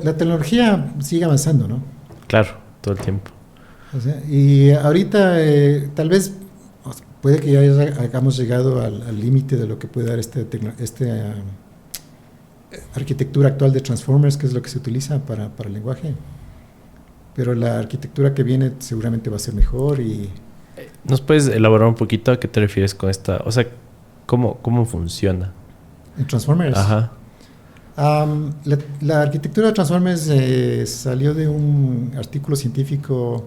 La tecnología sigue avanzando, ¿no? Claro, todo el tiempo. O sea, y ahorita tal vez puede que ya hayamos llegado al límite de lo que puede dar esta arquitectura actual de Transformers, que es lo que se utiliza para el lenguaje. Pero la arquitectura que viene seguramente va a ser mejor y... ¿Nos puedes elaborar un poquito a qué te refieres con esta? O sea, ¿cómo funciona? En Transformers. Ajá. La arquitectura de Transformers salió de un artículo científico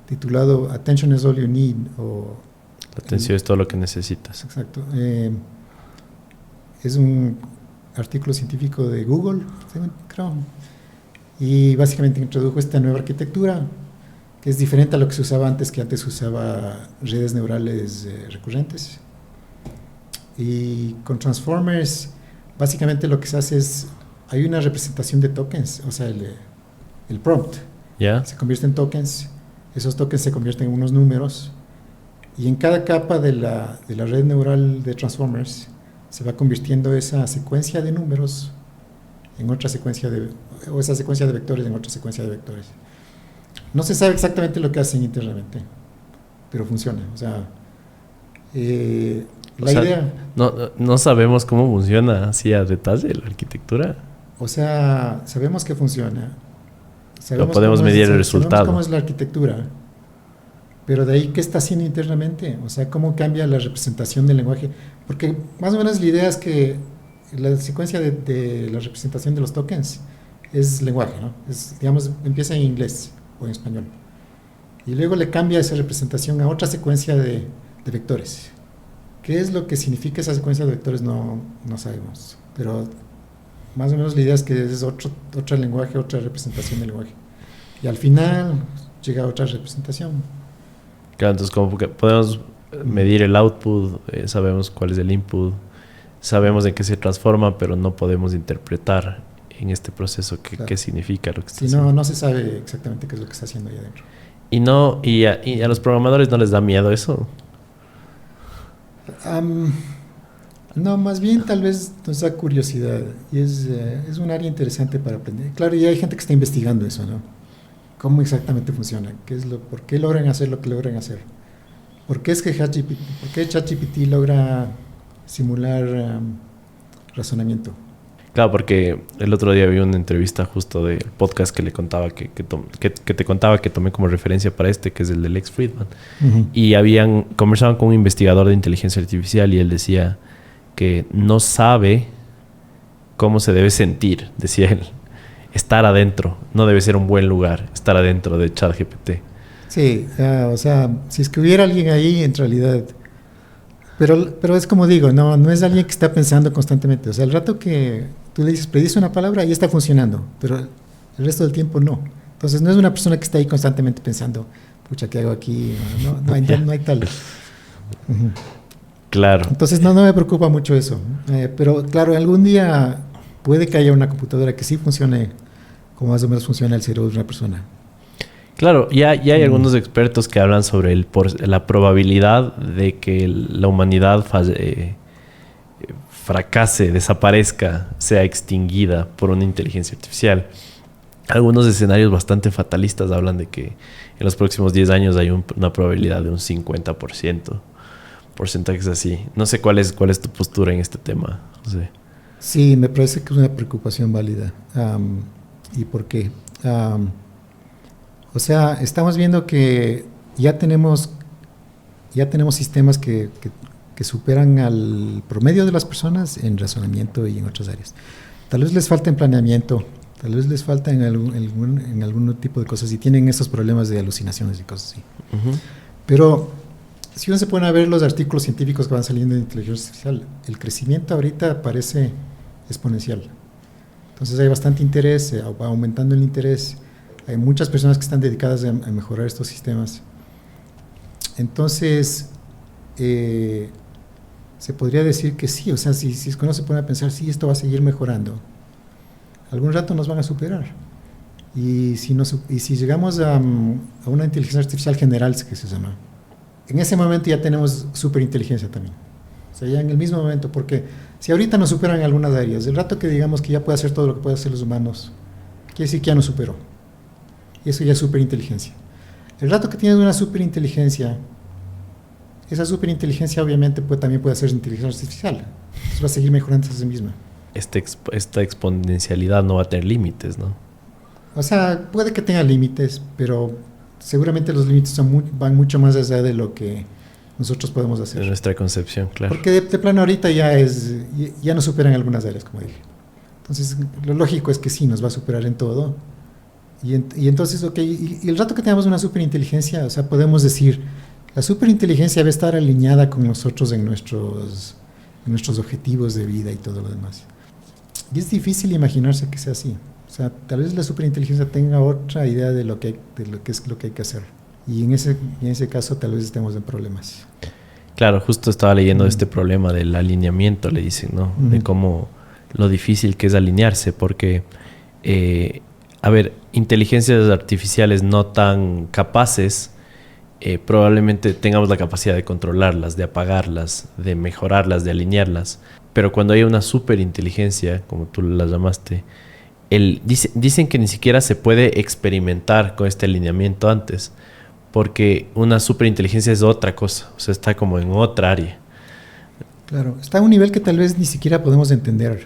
titulado Attention is all you need. La atención es todo lo que necesitas. Exacto. Es un artículo científico de Google, creo. Y básicamente introdujo esta nueva arquitectura que es diferente a lo que se usaba antes, que antes se usaba redes neurales recurrentes. Y con Transformers, básicamente lo que se hace es, hay una representación de tokens, o sea, el prompt ¿Ya? se convierte en tokens, esos tokens se convierten en unos números, y en cada capa de la red neural de Transformers se va convirtiendo esa secuencia de números en otra secuencia o esa secuencia de vectores en otra secuencia de vectores. No se sabe exactamente lo que hacen internamente, pero funciona. O sea, la idea... No sabemos cómo funciona así a detalle la arquitectura. O sea, sabemos que funciona. Lo podemos medir el resultado. Sabemos cómo es la arquitectura, pero de ahí, ¿qué está haciendo internamente? O sea, ¿cómo cambia la representación del lenguaje? Porque más o menos la idea es que la secuencia de la representación de los tokens es lenguaje, ¿no? Digamos, empieza en inglés o en español. Y luego le cambia esa representación a otra secuencia de vectores. ¿Qué es lo que significa esa secuencia de vectores? No sabemos. Pero más o menos la idea es que es otro lenguaje, otra representación del lenguaje. Y al final llega otra representación. Claro, entonces como que podemos medir el output, sabemos cuál es el input, sabemos en qué se transforma, pero no podemos interpretar en este proceso qué significa lo que está haciendo. No se sabe exactamente qué es lo que está haciendo ahí adentro. ¿Y a los programadores no les da miedo eso? No, más bien tal vez nos da curiosidad y es un área interesante para aprender. Claro, y hay gente que está investigando eso, ¿no? ¿Cómo exactamente funciona? ¿Por qué logran hacer lo que logran hacer? ¿Por qué ChatGPT logra simular razonamiento? Claro, porque el otro día vi una entrevista justo del podcast que le contaba que te contaba que tomé como referencia para que es el de Lex Fridman. Uh-huh. Y conversaban con un investigador de inteligencia artificial y él decía que no sabe cómo se debe sentir, decía él. Estar adentro, no debe ser un buen lugar, estar adentro de ChatGPT. Sí, o sea, si es que hubiera alguien ahí, en realidad... Pero es como digo, no es alguien que está pensando constantemente. O sea, el rato que tú le dices, predice una palabra, ahí está funcionando, pero el resto del tiempo no. Entonces, no es una persona que está ahí constantemente pensando, pucha, ¿qué hago aquí? No hay tal. Uh-huh. Claro. Entonces, no me preocupa mucho eso. Pero, claro, algún día puede que haya una computadora que sí funcione como más o menos funciona el cerebro de una persona. Claro, ya hay algunos expertos que hablan sobre la probabilidad de que la humanidad fracase, desaparezca, sea extinguida por una inteligencia artificial. Algunos escenarios bastante fatalistas hablan de que en los próximos 10 años hay una probabilidad de un 50%. Porcentajes así. No sé cuál es tu postura en este tema, José. Sí, me parece que es una preocupación válida. ¿Y por qué? O sea, estamos viendo que ya tenemos sistemas que superan al promedio de las personas en razonamiento y en otras áreas. Tal vez les falta en planeamiento, tal vez les falta en algún tipo de cosas y tienen esos problemas de alucinaciones y cosas así. Uh-huh. Pero si uno se pone a ver los artículos científicos que van saliendo de inteligencia artificial, el crecimiento ahorita parece exponencial. Entonces hay bastante interés, va aumentando el interés. Hay muchas personas que están dedicadas a mejorar estos sistemas. Entonces, se podría decir que sí, o sea, si uno se pone a pensar, sí, esto va a seguir mejorando, algún rato nos van a superar. Y si llegamos a una inteligencia artificial general, que se llama, en ese momento ya tenemos superinteligencia también. O sea, ya en el mismo momento, porque si ahorita nos superan en algunas áreas, el rato que digamos que ya puede hacer todo lo que pueden hacer los humanos, quiere decir que ya no superó. Y eso ya es superinteligencia. El rato que tienes una superinteligencia, esa superinteligencia obviamente también puede ser inteligencia artificial. Entonces va a seguir mejorando a sí misma. Esta exponencialidad no va a tener límites, ¿no? O sea, puede que tenga límites, pero seguramente los límites van mucho más allá de lo que nosotros podemos hacer. En nuestra concepción, claro. Porque de plano ahorita ya nos superan algunas áreas, como dije. Entonces, lo lógico es que sí, nos va a superar en todo. Y entonces, ok, y el rato que tengamos una superinteligencia, o sea, podemos decir, la superinteligencia debe estar alineada con nosotros en nuestros objetivos de vida y todo lo demás. Y es difícil imaginarse que sea así. O sea, tal vez la superinteligencia tenga otra idea de lo que es lo que hay que hacer. Y en ese caso tal vez estemos en problemas. Claro, justo estaba leyendo este problema del alineamiento, le dicen, ¿no? De cómo lo difícil que es alinearse, porque, a ver, inteligencias artificiales no tan capaces, probablemente tengamos la capacidad de controlarlas, de apagarlas, de mejorarlas, de alinearlas. Pero cuando hay una superinteligencia, como tú la llamaste, dicen que ni siquiera se puede experimentar con este alineamiento antes, porque una superinteligencia es otra cosa, o sea, está como en otra área. Claro, está a un nivel que tal vez ni siquiera podemos entender.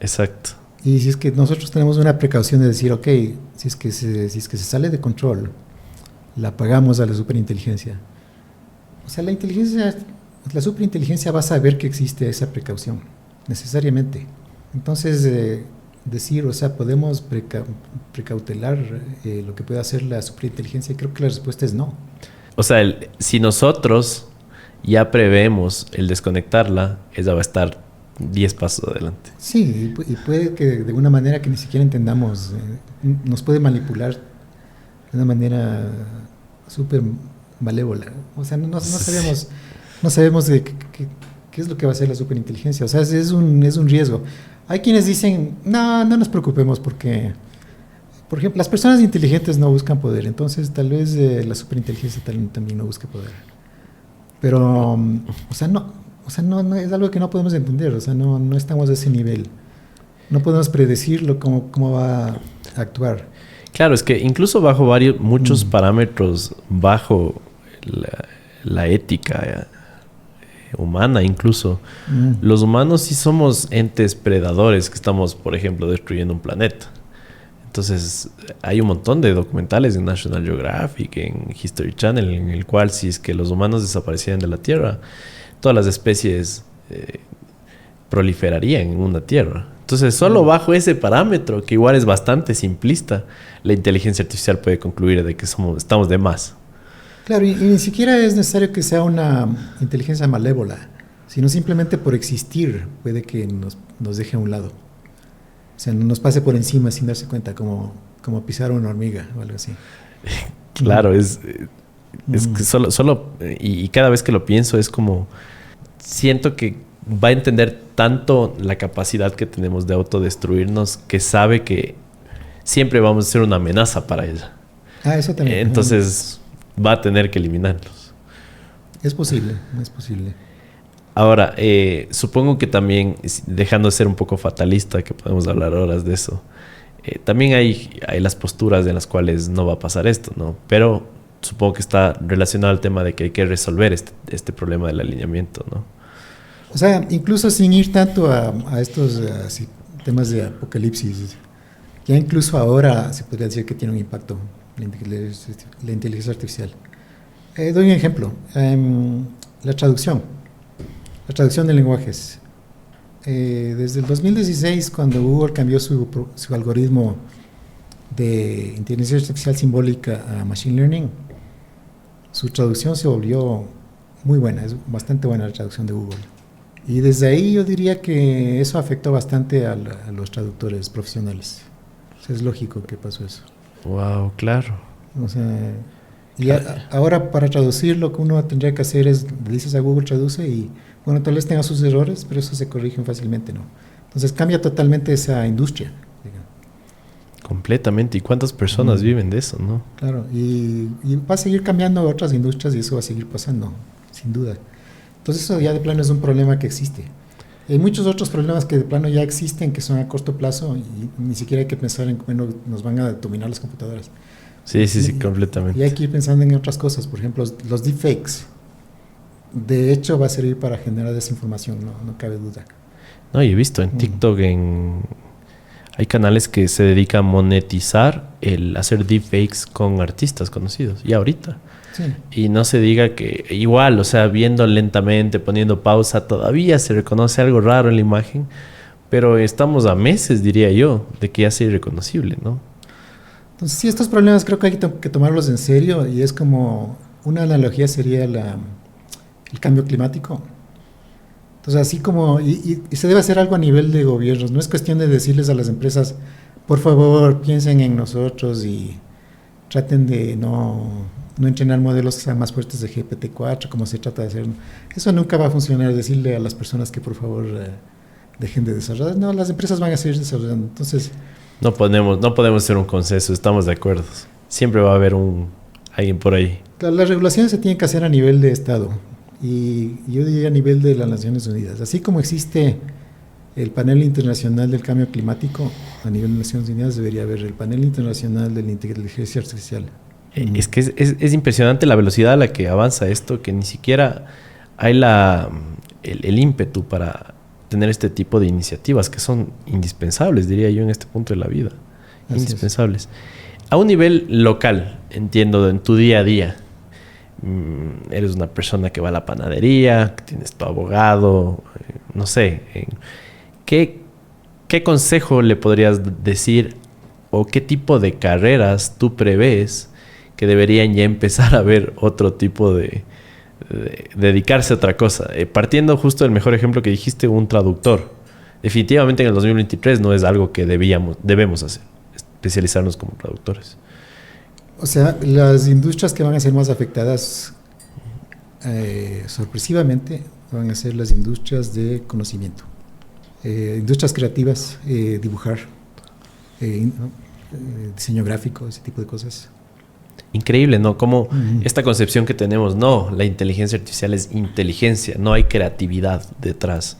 Exacto. Y si es que nosotros tenemos una precaución de decir, ok, si es que se sale de control, la apagamos a la superinteligencia. O sea, la superinteligencia va a saber que existe esa precaución, necesariamente. Entonces, decir, o sea, podemos precautelar lo que puede hacer la superinteligencia, creo que la respuesta es no. O sea, si nosotros ya prevemos el desconectarla, ella va a estar 10 pasos adelante. Sí, y puede que de una manera que ni siquiera entendamos, nos puede manipular de una manera súper malévola. O sea, no sabemos de qué es lo que va a hacer la superinteligencia. O sea, es un riesgo. Hay quienes dicen, no nos preocupemos porque, por ejemplo, las personas inteligentes no buscan poder, entonces tal vez la superinteligencia también no busque poder. Pero, o sea, no es algo que no podemos entender, o sea, no estamos a ese nivel. No podemos predecirlo cómo va a actuar. Claro, es que incluso bajo muchos parámetros, bajo la ética humana incluso, los humanos sí somos entes predadores que estamos, por ejemplo, destruyendo un planeta. Entonces, hay un montón de documentales en National Geographic, en History Channel, en el cual si es que los humanos desaparecieran de la Tierra, todas las especies proliferarían en una Tierra. Entonces, solo bajo ese parámetro, que igual es bastante simplista, la inteligencia artificial puede concluir de que estamos de más. Claro, y ni siquiera es necesario que sea una inteligencia malévola, sino simplemente por existir puede que nos deje a un lado. O sea, nos pase por encima sin darse cuenta, como pisar una hormiga o algo así. Claro, es que solo y cada vez que lo pienso es como, siento que va a entender tanto la capacidad que tenemos de autodestruirnos que sabe que siempre vamos a ser una amenaza para ella. Eso también. Entonces va a tener que eliminarlos. Es posible. Ahora, supongo que también, dejando de ser un poco fatalista, que podemos hablar horas de eso, también hay las posturas en las cuales no va a pasar esto, ¿no? Pero supongo que está relacionado al tema de que hay que resolver este problema del alineamiento, ¿no? O sea, incluso sin ir tanto a estos temas de apocalipsis, ya incluso ahora se podría decir que tiene un impacto la inteligencia artificial. Doy un ejemplo. La traducción de lenguajes. Desde el 2016, cuando Google cambió su algoritmo de inteligencia artificial simbólica a Machine Learning, su traducción se volvió muy buena, es bastante buena la traducción de Google. Y desde ahí yo diría que eso afectó bastante a los traductores profesionales. O sea, es lógico que pasó eso. Wow, claro. O sea, y ahora para traducir lo que uno tendría que hacer es, le dices a Google traduce y bueno, tal vez tenga sus errores, pero eso se corrigen fácilmente, ¿no? Entonces cambia totalmente esa industria. Digamos. Completamente. ¿Y cuántas personas viven de eso, no? Claro, y va a seguir cambiando otras industrias y eso va a seguir pasando, sin duda. Entonces eso ya de plano es un problema que existe. Hay muchos otros problemas que de plano ya existen, que son a corto plazo y ni siquiera hay que pensar en bueno, nos van a dominar las computadoras. Sí, completamente. Y hay que ir pensando en otras cosas, por ejemplo, los deepfakes. De hecho, va a servir para generar desinformación, no cabe duda. No, y he visto en TikTok, hay canales que se dedican a monetizar el hacer deepfakes con artistas conocidos, y ahorita. Sí. Y no se diga que igual, o sea, viendo lentamente, poniendo pausa, todavía se reconoce algo raro en la imagen, pero estamos a meses, diría yo, de que ya sea irreconocible, ¿no? Entonces, sí, estos problemas creo que hay que tomarlos en serio y es como, una analogía sería el cambio climático. Entonces, así como, y se debe hacer algo a nivel de gobiernos, no es cuestión de decirles a las empresas, por favor, piensen en nosotros y traten de no entrenar modelos que sean más fuertes de GPT-4, como se trata de hacer. Eso nunca va a funcionar, decirle a las personas que por favor dejen de desarrollar. No, las empresas van a seguir desarrollando. Entonces, no podemos hacer un consenso, estamos de acuerdo. Siempre va a haber alguien por ahí. Las regulaciones se tienen que hacer a nivel de Estado y yo diría a nivel de las Naciones Unidas. Así como existe el panel internacional del cambio climático, a nivel de Naciones Unidas debería haber el panel internacional de la inteligencia artificial. Es que es impresionante la velocidad a la que avanza esto, que ni siquiera hay el ímpetu para tener este tipo de iniciativas que son indispensables, diría yo, en este punto de la vida. Así indispensables. A un nivel local, entiendo, en tu día a día, eres una persona que va a la panadería, tienes tu abogado, no sé, ¿qué consejo le podrías decir o qué tipo de carreras tú prevés que deberían ya empezar a ver otro tipo de dedicarse a otra cosa? Partiendo justo del mejor ejemplo que dijiste, un traductor. Definitivamente en el 2023 no es algo que debemos hacer, especializarnos como traductores. O sea, las industrias que van a ser más afectadas sorpresivamente van a ser las industrias de conocimiento, industrias creativas, dibujar, diseño gráfico, ese tipo de cosas. Increíble, ¿no? Como esta concepción que tenemos, no, la inteligencia artificial es inteligencia, no hay creatividad detrás.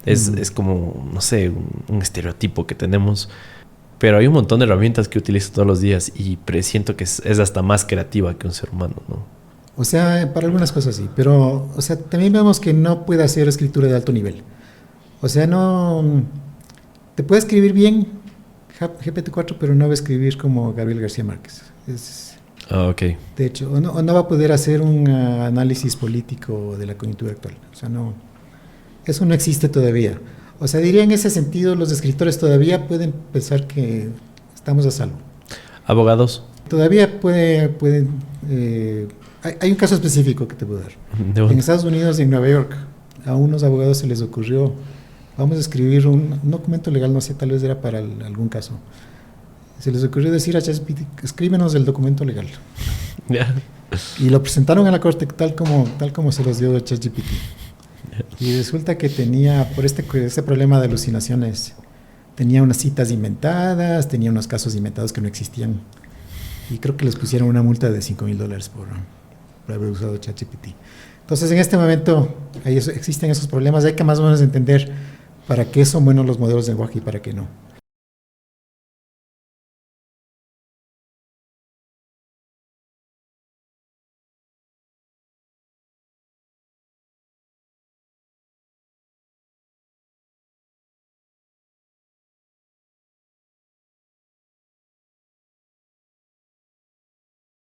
Es como, no sé, un estereotipo que tenemos. Pero hay un montón de herramientas que utilizo todos los días y presiento que es hasta más creativa que un ser humano, ¿no? O sea, para algunas cosas sí, pero o sea, también vemos que no puede hacer escritura de alto nivel. O sea, no... Te puede escribir bien GPT-4, pero no va a escribir como Gabriel García Márquez. Ok. De hecho, o no va a poder hacer un análisis político de la coyuntura actual. O sea, no... Eso no existe todavía. O sea, diría en ese sentido, los escritores todavía pueden pensar que estamos a salvo. ¿Abogados? Todavía pueden... hay un caso específico que te puedo dar. En Estados Unidos y en Nueva York, a unos abogados se les ocurrió, vamos a escribir un documento legal, no sé, tal vez era para algún caso. Se les ocurrió decir a ChatGPT, escríbenos el documento legal. Yeah. Y lo presentaron a la corte tal como se los dio ChatGPT. Y resulta que tenía, por este problema de alucinaciones, tenía unas citas inventadas, tenía unos casos inventados que no existían. Y creo que les pusieron una multa de $5,000 por haber usado ChatGPT. Entonces, en este momento existen esos problemas. Hay que más o menos entender para qué son buenos los modelos de lenguaje y para qué no.